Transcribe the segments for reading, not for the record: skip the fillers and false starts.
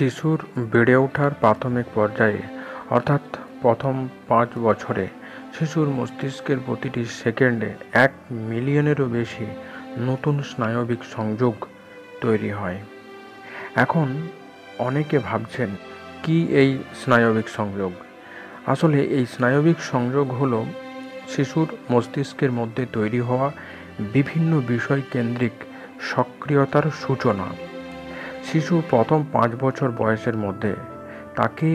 শিশুর বেড়ে ওঠার প্রাথমিক পর্যায়ে অর্থাৎ প্রথম 5 বছরে শিশুর মস্তিষ্কের প্রতিটি সেকেন্ডে 1 মিলিয়নেরও বেশি নতুন স্নায়বিক সংযোগ তৈরি হয়। এখন অনেকে ভাবছেন, কি এই স্নায়বিক সংযোগ? আসলে এই স্নায়বিক সংযোগ হলো শিশুর মস্তিষ্কের মধ্যে তৈরি হওয়া বিভিন্ন বিষয় কেন্দ্রিক সক্রিয়তার সূচনা। শিশু প্রথম 5 বছর বয়সের মধ্যে তাকে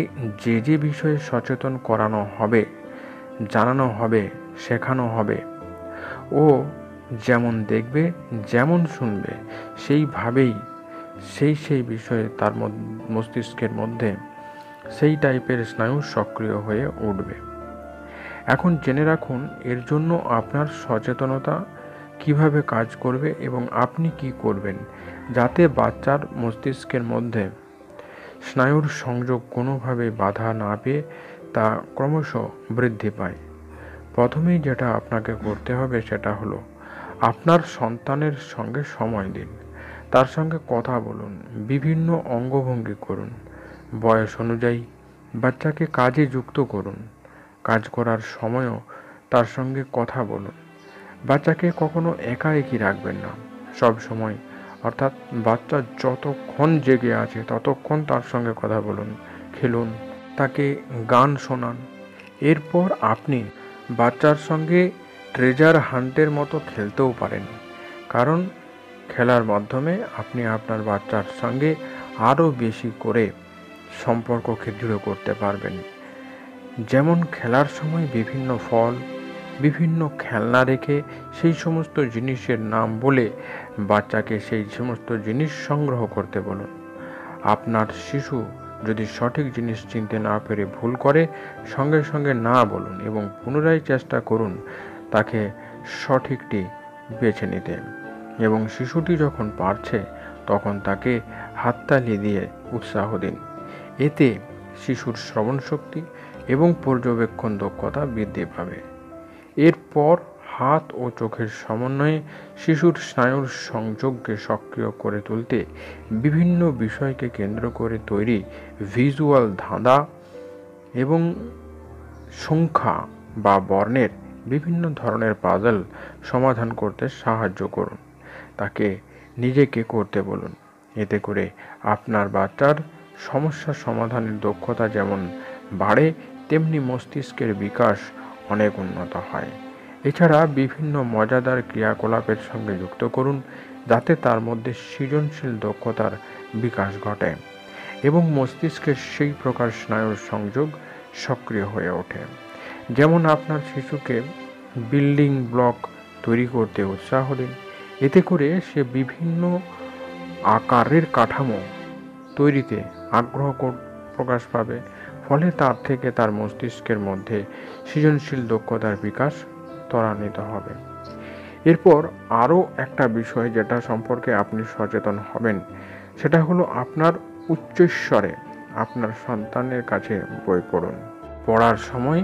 যে যে বিষয়ে সচেতন করানো হবে, জানানো হবে, শেখানো হবে, ও যেমন দেখবে, যেমন শুনবে, সেইভাবেই সেই বিষয়ে তার মস্তিষ্কের মধ্যে সেই টাইপের স্নায়ু সক্রিয় হয়ে উঠবে। এখন জেনে রাখুন এর জন্য আপনার সচেতনতা কিভাবে কাজ করবে এবং আপনি কি করবেন যাতে বাচ্চার মস্তিষ্কের মধ্যে স্নায়ুর সংযোগ কোনোভাবে বাধা না পেয়ে তা ক্রমশ বৃদ্ধি পায়। প্রথমেই যেটা আপনাকে করতে হবে সেটা হলো আপনার সন্তানের সঙ্গে সময় দিন, তার সঙ্গে কথা বলুন, বিভিন্ন অঙ্গভঙ্গি করুন, বয়স অনুযায়ী বাচ্চাকে কাজে যুক্ত করুন, কাজ করার সময়ও তার সঙ্গে কথা বলুন। বাচ্চাকে কখনো একাকী রাখবেন না, সব সময় অর্থাৎ বাচ্চা যতক্ষণ জেগে আছে ততক্ষণ তার সঙ্গে কথা বলুন, খেলুন, তাকে গান শোনান। এরপর আপনি বাচ্চার সঙ্গে ট্রেজার হান্টের মতো খেলতেও পারেন, কারণ খেলার মাধ্যমে আপনি আপনার বাচ্চার সঙ্গে আরও বেশি করে সম্পর্ককে দৃঢ় করতে পারবেন। যেমন খেলার সময় বিভিন্ন ফল, বিভিন্ন খেলনা রেখে সেই সমস্ত জিনিসের নাম বলে বাচ্চাকে সেই সমস্ত জিনিস সংগ্রহ করতে বলুন। আপনার শিশু যদি সঠিক জিনিস চিনতে না পেরে ভুল করে, সঙ্গে সঙ্গে না বলুন এবং পুনরায় চেষ্টা করুন তাকে সঠিকটি বেছে নিতে। এবং শিশুটি যখন পারছে তখন তাকে হাততালি দিয়ে উৎসাহ দিন। এতে শিশুর শ্রবণ শক্তি এবং পর্যবেক্ষণ দক্ষতা বৃদ্ধি পাবে। এরপর হাত ও চোখের সমন্বয়ে শিশুর স্নায়ুর সংযোগকে সক্রিয় করে তুলতে বিভিন্ন বিষয়কে কেন্দ্র করে তৈরি ভিজুয়াল ধাঁধা এবং সংখ্যা বা বর্ণের বিভিন্ন ধরনের পাজল সমাধান করতে সাহায্য করুন। তাকে নিজেকে করতে বলুন। এতে করে আপনার বাচ্চার সমস্যা সমাধানের দক্ষতা যেমন বাড়ে, তেমনি মস্তিষ্কের বিকাশ অনেক উন্নত হয়। এছাড়া বিভিন্ন মজাদার ক্রিয়াকলাপের সঙ্গে যুক্ত করুন যাতে তার মধ্যে সৃজনশীল দক্ষতার বিকাশ ঘটে এবং মস্তিষ্কের সেই প্রকার স্নায়ুর সংযোগ সক্রিয় হয়ে ওঠে। যেমন আপনার শিশুকে বিল্ডিং ব্লক তৈরি করতে উৎসাহ দিন। এতে করে সে বিভিন্ন আকারের কাঠামো তৈরিতে আগ্রহ প্রকাশ পাবে, ফলে তার থেকে তার মস্তিষ্কের মধ্যে সৃজনশীল দক্ষতার বিকাশ ত্বরান্বিত হবে। এরপর আরও একটা বিষয় যেটা সম্পর্কে আপনি সচেতন হবেন সেটা হলো আপনার উচ্চস্বরে আপনার সন্তানের কাছে বই পড়ুন। পড়ার সময়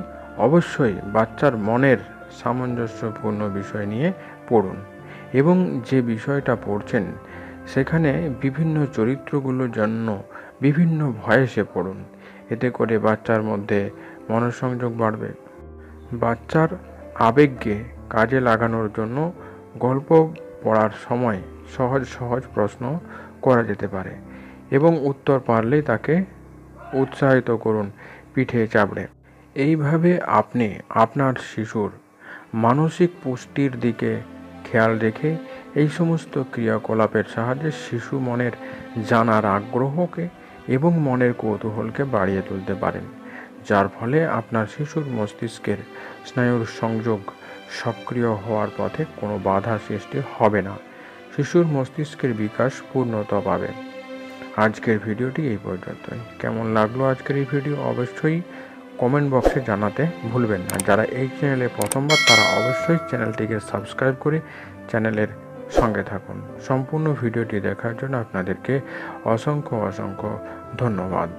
অবশ্যই বাচ্চার মনের সামঞ্জস্যপূর্ণ বিষয় নিয়ে পড়ুন এবং যে বিষয়টা পড়ছেন সেখানে বিভিন্ন চরিত্রগুলোর জন্য বিভিন্ন ভয়েসে পড়ুন। এতে করে বাচ্চার মধ্যে মনোসংযোগ বাড়বে। বাচ্চার আবেগকে কাজে লাগানোর জন্য গল্প পড়ার সময় সহজ প্রশ্ন করা যেতে পারে এবং উত্তর পারলেই তাকে উৎসাহিত করুন পিঠে চাপড়ে। এইভাবে আপনি আপনার শিশুর মানসিক পুষ্টির দিকে খেয়াল রেখে এই সমস্ত ক্রিয়াকলাপের সাহায্যে শিশু মনের জানার আগ্রহকে এবং মনের কৌতূহলকে বাড়িয়ে তুলতে পারেন, যার ফলে আপনার শিশুর মস্তিষ্কের স্নায়ুর সংযোগ সক্রিয় হওয়ার পথে কোনো বাধা সৃষ্টি হবে না। শিশুর মস্তিষ্কের বিকাশ পূর্ণতা পাবে। আজকের ভিডিওটি এই পর্যন্তই। কেমন লাগলো আজকের এই ভিডিও অবশ্যই কমেন্ট বক্সে জানাতে ভুলবেন না। যারা এই চ্যানেলে প্রথমবার তারা অবশ্যই চ্যানেলটিকে সাবস্ক্রাইব করে চ্যানেলের সঙ্গে থাকুন। সম্পূর্ণ ভিডিওটি দেখার জন্য আপনাদেরকে অসংখ্য ধন্যবাদ।